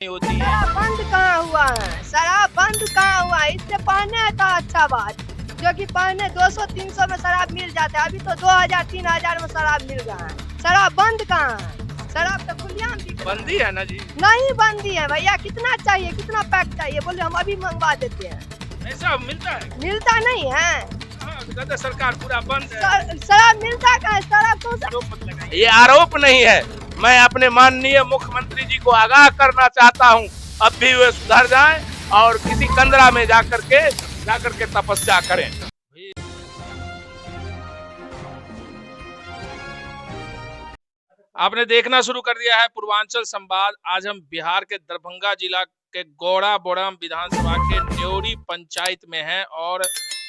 होती है। शराब बंद कहाँ हुआ है? शराब बंद कहाँ हुआ है? इससे पहले था अच्छा बात, जो कि पहले 200-300 में शराब मिल जाता है, अभी तो 2000-3000 में शराब मिल रहा है। शराब बंद कहाँ है? शराब तो खुलेआम बिक रहा है। बंदी है ना जी? नहीं बंदी है भैया, कितना चाहिए, कितना पैक चाहिए, बोले हम अभी मंगवा देते हैं। ऐसा मिलता है? मिलता नहीं है। हाँ, तो कहते हैं सरकार पूरा बंद है। शराब मिलता कहाँ है? शराब कौन सा? आरोप मत लगाइए। ये आरोप नहीं है, मैं अपने माननीय मुख्यमंत्री जी को आगाह करना चाहता हूँ, अब भी वे सुधर जाएं और किसी कंदरा में जाकर के तपस्या करें। आपने देखना शुरू कर दिया है पूर्वांचल संवाद। आज हम बिहार के दरभंगा जिला के गौड़ा बोड़ाम विधानसभा के न्योरी पंचायत में हैं और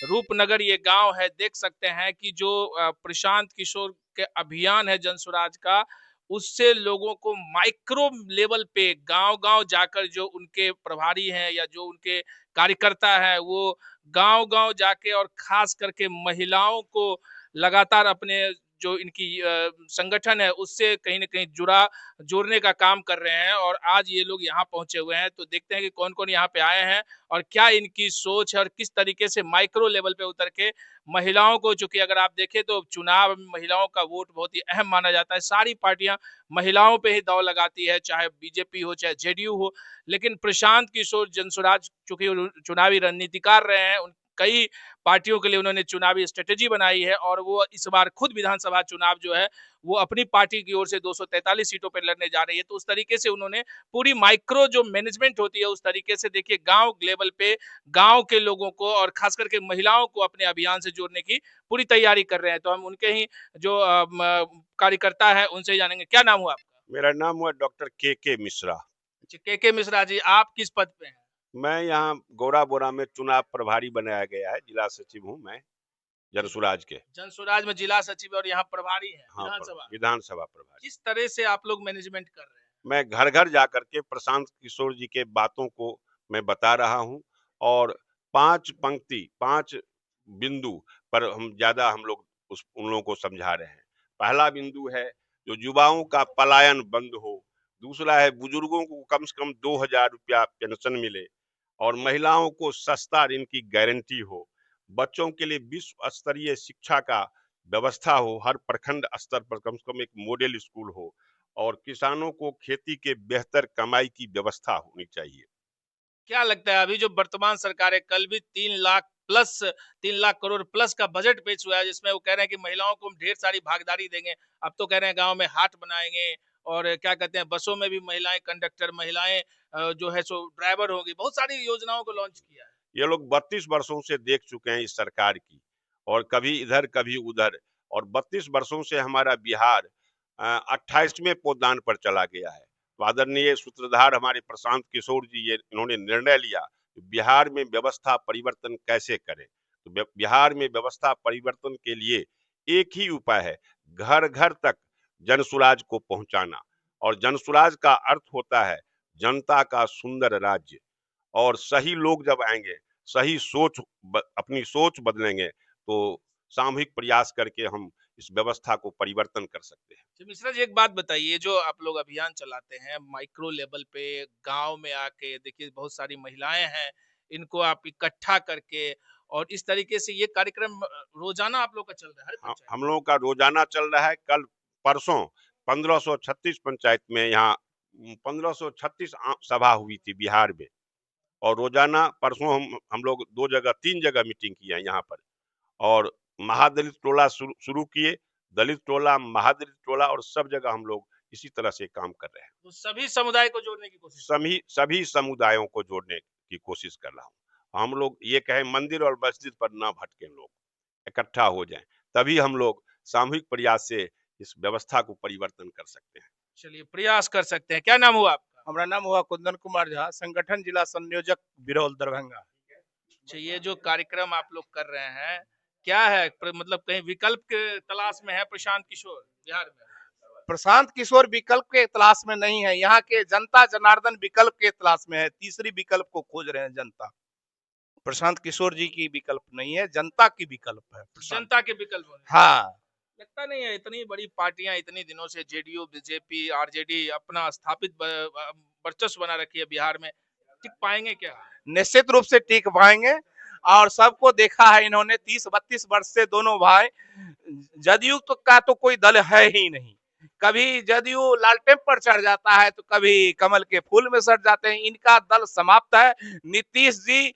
रूपनगर ये गांव है। देख सकते हैं कि जो प्रशांत किशोर के अभियान है जन स्वराज का, उससे लोगों को माइक्रो लेवल पे गांव-गांव जाकर जो उनके प्रभारी हैं या जो उनके कार्यकर्ता हैं, वो गांव-गांव जाके और खास करके महिलाओं को लगातार अपने जो इनकी संगठन है उससे कहीं न कहीं जोड़ने का काम कर रहे हैं और आज ये लोग यहाँ पहुँचे हुए हैं। तो देखते हैं कि कौन-कौन यहाँ पे आए हैं और क्या इनकी सोच है और किस तरीके से माइक्रो लेवल पे उतर के महिलाओं को, चूँकि अगर आप देखें तो चुनाव में महिलाओं का वोट बहुत ही अहम माना जाता है। सारी पार्टियाँ महिलाओं पे ही दाँव लगाती है, चाहे बीजेपी हो, चाहे जेडीयू हो। लेकिन प्रशांत किशोर जनसुराज चूँकि चुनावी रणनीतिकार रहे हैं, उन कई पार्टियों के लिए उन्होंने चुनावी स्ट्रेटेजी बनाई है और वो इस बार खुद विधानसभा चुनाव जो है वो अपनी पार्टी की ओर से 243 सीटों पर लड़ने जा रही है। तो उस तरीके से उन्होंने पूरी माइक्रो जो मैनेजमेंट होती है उस तरीके से देखिए गांव लेवल पे गांव के लोगों को और खास करके महिलाओं को अपने अभियान से जोड़ने की पूरी तैयारी कर रहे हैं। तो हम उनके ही जो कार्यकर्ता है उनसे जानेंगे। क्या नाम हुआ आपका? मेरा नाम हुआ डॉक्टर के मिश्रा। के मिश्रा जी, आप किस पद पे हैं? मैं यहाँ गौरा बोरा में चुनाव प्रभारी बनाया गया है, जिला सचिव हूँ मैं जनसुराज के। जनसुराज में जिला सचिव और यहाँ प्रभारी है हाँ, विधानसभा। विधानसभा प्रभारी। किस तरह से आप लोग मैनेजमेंट कर रहे हैं? मैं घर घर जाकर के प्रशांत किशोर जी के बातों को मैं बता रहा हूँ और 5 बिंदु पर हम लोग उन लोगों को समझा रहे हैं। पहला बिंदु है जो युवाओं का पलायन बंद हो। दूसरा है बुजुर्गों को कम से कम 2000 रुपया पेंशन मिले और महिलाओं को सस्ता ऋण की गारंटी हो। बच्चों के लिए विश्व स्तरीय शिक्षा का व्यवस्था हो, हर प्रखंड स्तर पर कम से कम एक मॉडल स्कूल हो और किसानों को खेती के बेहतर कमाई की व्यवस्था होनी चाहिए। क्या लगता है अभी जो वर्तमान सरकार है, कल भी 3 लाख करोड़ प्लस का बजट पेश हुआ है जिसमें वो कह रहे हैं कि महिलाओं को हम ढेर सारी भागीदारी देंगे। अब तो कह रहे हैं गांव में हाट बनाएंगे और क्या कहते हैं बसों में भी महिलाएं कंडक्टर, महिलाएं जो है सो ड्राइवर होगी। बहुत सारी योजनाओं को लॉन्च किया है। ये लोग 32 वर्षों से देख चुके हैं इस सरकार की और कभी इधर कभी उधर और 32 वर्षों से हमारा बिहार 28वें पोदान पर चला गया है। तो आदरणीय सूत्रधार हमारे प्रशांत किशोर जी ये इन्होंने निर्णय लिया बिहार में व्यवस्था परिवर्तन कैसे करें। तो बिहार में व्यवस्था परिवर्तन के लिए एक ही उपाय है, घर घर तक जनसुराज को पहुंचाना और जनसुराज का अर्थ होता है जनता का सुंदर राज्य। और सही लोग जब आएंगे, सही अपनी सोच बदलेंगे तो सामूहिक प्रयास करके हम इस व्यवस्था को परिवर्तन कर सकते हैं। तो मिश्रा जी एक बात बताइए, जो आप लोग अभियान चलाते हैं माइक्रो लेवल पे गांव में आके, देखिए बहुत सारी महिलाएं हैं, इनको आप इकट्ठा करके और इस तरीके से ये कार्यक्रम रोजाना आप लोग का चल रहा है हर पंचायत? हम लोगों का रोजाना चल रहा है। कल परसों 1536 पंचायत में यहाँ 1536 सभा हुई थी बिहार में और रोजाना परसों हम लोग 3 जगह मीटिंग की है यहाँ पर और महादलित टोला शुरू किए, दलित टोला, महादलित टोला और सब जगह हम लोग इसी तरह से काम कर रहे हैं। तो सभी समुदाय को जोड़ने की कोशिश? सभी समुदायों को जोड़ने की कोशिश कर रहा हूँ। हम लोग ये कहें मंदिर और मस्जिद पर ना भटके, लोग इकट्ठा हो जाएं, तभी हम लोग सामूहिक प्रयास से इस व्यवस्था को परिवर्तन कर सकते हैं। चलिए प्रयास कर सकते हैं। क्या नाम हुआ आपका? हमारा नाम हुआ कुंदन कुमार झा, संगठन जिला संयोजक बिरौल दरभंगा। अच्छा, ये जो कार्यक्रम आप लोग कर रहे हैं क्या है, मतलब कहीं विकल्प के तलाश में है प्रशांत किशोर बिहार में? प्रशांत किशोर विकल्प के तलाश में नहीं है, यहाँ के जनता जनार्दन विकल्प के तलाश में है। तीसरी विकल्प को खोज रहे हैं जनता। प्रशांत किशोर जी की विकल्प नहीं है, जनता की विकल्प है। जनता के विकल्प? हाँ, लगता नहीं है इतनी बड़ी पार्टियां इतनी दिनों से जेडीयू, बीजेपी, आरजेडी अपना स्थापित वर्चस्व बना रखी है बिहार में, टिक पाएंगे क्या? निश्चित रूप से टिक पाएंगे। और सबको देखा है इन्होंने 30-32 वर्ष से दोनों भाई, जदयू तो का तो कोई दल है ही नहीं। कभी जदयू लालटेन पर चढ़ जाता है तो कभी कमल के फूल में सट जाते हैं। इनका दल समाप्त है। नीतीश जी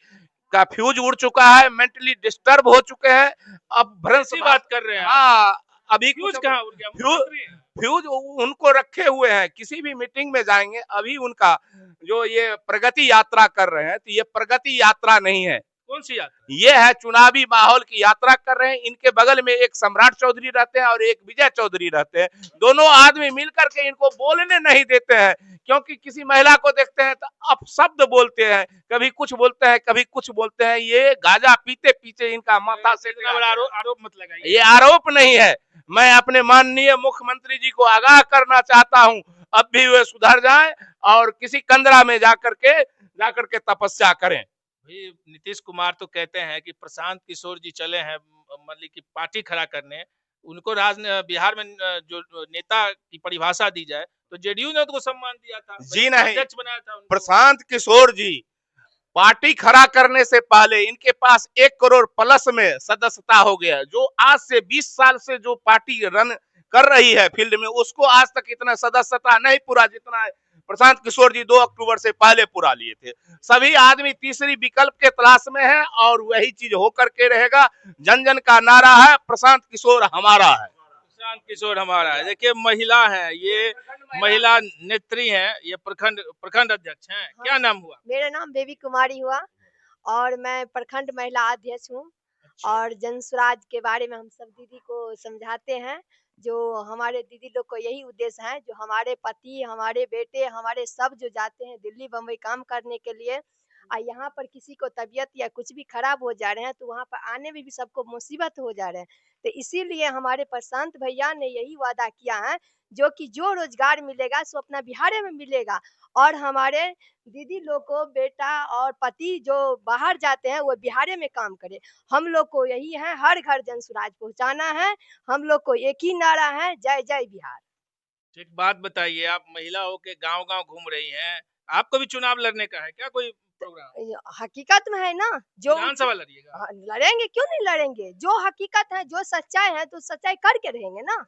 का फ्यूज उड़ चुका है, मेंटली डिस्टर्ब हो चुके हैं। अब भ्रंश ऐसी बात कर रहे हैं आप। हाँ, अभी फ्यूज कहाँ उड़ गया? फ्यूज मुख्यमंत्री हैं। फ्यूज उनको रखे हुए हैं। किसी भी मीटिंग में जाएंगे, अभी उनका जो ये प्रगति यात्रा कर रहे हैं, तो ये प्रगति यात्रा नहीं है। कौन सी यात्रा? ये है चुनावी माहौल की यात्रा कर रहे हैं। इनके बगल में एक सम्राट चौधरी रहते हैं और एक विजय चौधरी रहते हैं। दोनों आदमी मिलकर के इनको बोलने नहीं देते हैं, क्योंकि किसी महिला को देखते हैं तो अपशब्द बोलते हैं, कभी कुछ बोलते हैं, कभी कुछ बोलते हैं। ये गांजा पीते पीछे इनका माथा से इतना बड़ा आरोप मत लगाइए। ये आरोप नहीं है। मैं अपने माननीय मुख्यमंत्री जी को आगाह करना चाहता हूं, अब भी वे सुधर जाएं और किसी कंदरा में जाकर के तपस्या करें। भाई नीतीश कुमार तो कहते हैं कि प्रशांत किशोर जी चले हैं मतलब की पार्टी खड़ा करने। उनको बिहार में जो नेता की परिभाषा दी जाए तो जेडीयू ने उनको सम्मान दिया था, जी नहीं, अध्यक्ष बनाया था उनको। प्रशांत किशोर जी पार्टी खड़ा करने से पहले इनके पास 1 करोड़ प्लस में सदस्यता हो गया। जो आज से 20 साल से जो पार्टी रन कर रही है फील्ड में, उसको आज तक इतना सदस्यता नहीं पूरा जितना प्रशांत किशोर जी 2 अक्टूबर से पहले पूरा लिए थे। सभी आदमी तीसरी विकल्प के तलाश में है और वही चीज होकर के रहेगा। जन जन का नारा है, प्रशांत किशोर हमारा है। प्रशांत किशोर हमारा है। देखिए महिला है, ये महिला नेत्री है, ये प्रखंड अध्यक्ष हैं। हाँ। क्या नाम हुआ? मेरा नाम बेबी कुमारी हुआ और मैं प्रखंड महिला अध्यक्ष हूँ। और जन स्वराज के बारे में हम सब दीदी को समझाते हैं। जो हमारे दीदी लोग को यही उद्देश्य है, जो हमारे पति, हमारे बेटे, हमारे सब जो जाते हैं दिल्ली बम्बई काम करने के लिए, और यहाँ पर किसी को तबीयत या कुछ भी खराब हो जा रहे हैं तो वहाँ पर आने में भी सबको मुसीबत हो जा रहे हैं। तो इसीलिए हमारे प्रशांत भैया ने यही वादा किया है, जो कि जो रोजगार मिलेगा सो अपना बिहार में मिलेगा। और हमारे दीदी लोग को बेटा और पति जो बाहर जाते हैं वो बिहार में काम करे। हम लोग को यही है, हर घर जन स्वराज पहुँचाना है। हम लोग को एक ही नारा है, जय जय बिहार। एक बात बताइए, आप महिला हो के गांव-गांव घूम रही हैं, आपको भी चुनाव लड़ने का है क्या कोई प्रोग्राम? हकीकत में है ना, जो विधानसभा लड़िएगा? हाँ, लड़ेंगे, क्यों नहीं लड़ेंगे। जो हकीकत है, जो सच्चाई है तो सच्चाई करके रहेंगे ना।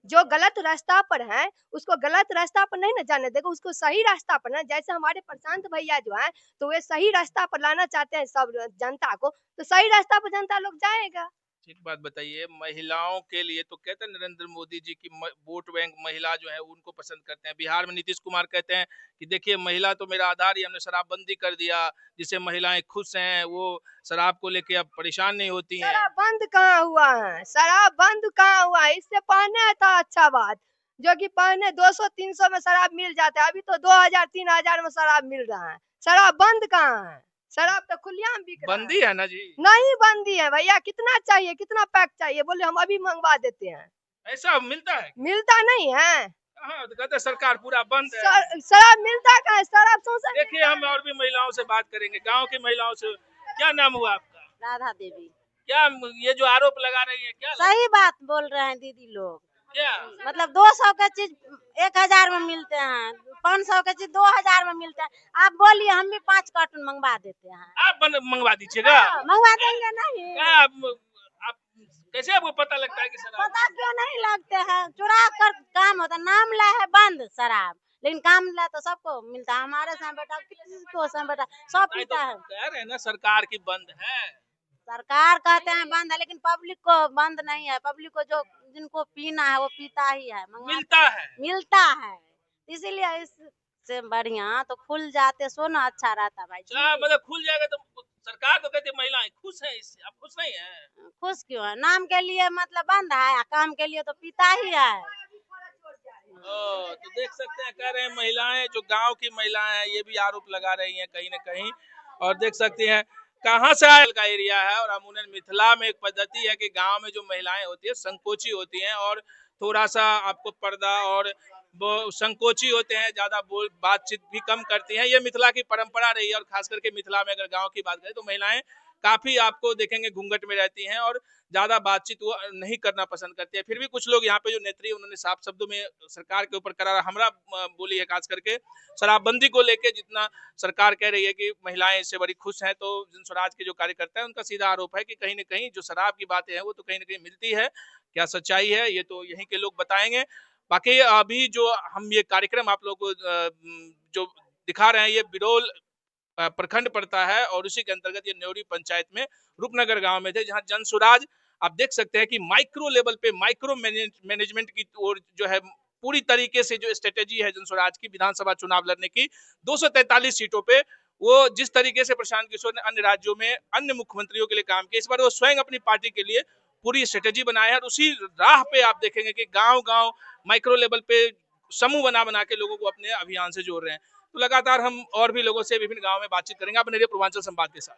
जो गलत रास्ता पर है उसको गलत रास्ता पर नहीं ना जाने देगा, उसको सही रास्ता पर ना। जैसे हमारे प्रशांत भैया जो है तो वे सही रास्ता पर लाना चाहते हैं सब जनता को, तो सही रास्ता पर जनता लोग जाएगा। एक बात बताइए, महिलाओं के लिए तो कहते हैं नरेंद्र मोदी जी की वोट बैंक महिला जो है उनको पसंद करते हैं। बिहार में नीतीश कुमार कहते हैं कि देखिए महिला तो मेरा आधार ही, हमने शराबबंदी कर दिया जिससे महिलाएं खुश हैं, वो शराब को लेके अब परेशान नहीं होती हैं। शराब बंद कहाँ हुआ है? शराब बंद कहाँ हुआ है? इससे पहले था अच्छा बात, जो कि पहले 200-300 में शराब मिल जाता है, अभी तो 2000-3000 में शराब मिल रहा है। शराब बंद कहाँ है? शराब तो खुलेआम बिक रहा है। बंदी है ना जी? नहीं बंदी है भैया। कितना चाहिए, कितना पैक चाहिए, बोले हम अभी मंगवा देते हैं। ऐसा मिलता है? मिलता नहीं है। हाँ, तो कहते हैं सरकार पूरा बंद है। शराब मिलता कहाँ है? शराब सोचा। देखिए हम और भी महिलाओं से बात करेंगे, गांव की महिलाओं से। क्या नाम हुआ आपका? राधा देवी। क्या ये जो आरोप लगा रही है क्या? सही बात बोल रहे हैं दीदी लोग। क्या मतलब 200 का चीज 1000 में मिलते हैं, 500 का चीज 2000 में मिलता है। आप बोलिए, हम भी 5 कार्टून मंगवा देते हैं। आप मंगवा दीजिएगा? मंगवा देंगे नहीं? क्या आप कैसे आपको पता लगता है कि शराब? पता क्यों नहीं लगते हैं? चुरा कर काम होता। नाम ला है बंद शराब, लेकिन काम ला तो सबको मिलता है। हमारे साथ बेटा, किसी को साथ बेटा, सब पीता है। कह रहे हैं ना सरकार की बंद है। सरकार कहते हैं बंद है, लेकिन पब्लिक को बंद नहीं है। पब्लिक को जो जिनको पीना है वो पीता ही है। मिलता है। इसीलिए इससे बढ़िया तो खुल जाते सो ना अच्छा रहता भाई। मतलब खुल जाएगा तो सरकार तो कहती है महिलाएं खुश हैं इससे, आप खुश नहीं है? खुश क्यों है? नाम के लिए मतलब बंद है, काम के लिए तो पीता ही है। तो देख सकते हैं, कह रहे हैं महिलाएं, जो गांव की महिलाएं हैं ये भी आरोप लगा रही हैं कहीं न कहीं। और देख सकते हैं कहाँ से आयल का एरिया है। और अमूमन मिथिला में एक पद्धति है कि गांव में जो महिलाएं होती है संकोची होती हैं और थोड़ा सा आपको पर्दा और वो संकोची होते हैं, ज्यादा बातचीत भी कम करती हैं। ये मिथिला की परंपरा रही है। और खास करके मिथिला में अगर गांव की बात करें तो महिलाएं काफी आपको देखेंगे घूंघट में रहती हैं और ज्यादा बातचीत वो नहीं करना पसंद करती है। फिर भी कुछ लोग यहाँ पे जो नेत्री है उन्होंने साफ शब्दों में सरकार के ऊपर करारा हमला बोली है, खास करके शराबबंदी को लेके। जितना सरकार कह रही है कि महिलाएं इससे बड़ी खुश हैं, तो जनस्वराज के जो कार्यकर्ता है उनका सीधा आरोप है कि कहीं ना कहीं जो शराब की बातें हैं वो तो कहीं ना कहीं मिलती है। क्या सच्चाई है ये तो यहीं के लोग बताएंगे। बाकी अभी जो हम ये कार्यक्रम आप लोग को जो दिखा रहे हैं ये बिरोल प्रखंड पड़ता है और उसी के अंतर्गत ये न्योरी पंचायत में रूपनगर गांव में थे, जहां जनसुराज आप देख सकते हैं कि माइक्रो लेवल पे माइक्रो मैनेजमेंट की ओर जो है पूरी तरीके से जो स्ट्रेटेजी है जनसुराज की विधानसभा चुनाव लड़ने की 243 सीटों पे, वो जिस तरीके से प्रशांत किशोर ने अन्य राज्यों में अन्य मुख्यमंत्रियों के लिए काम किया, इस बार वो स्वयं अपनी पार्टी के लिए पूरी स्ट्रेटेजी बनाया है और उसी राह पे आप देखेंगे कि गांव गांव माइक्रो लेवल पे समूह बना बना के लोगों को अपने अभियान से जोड़ रहे हैं। तो लगातार हम और भी लोगों से विभिन्न गांव में बातचीत करेंगे। आप बने रहिए पूर्वांचल संवाद के साथ।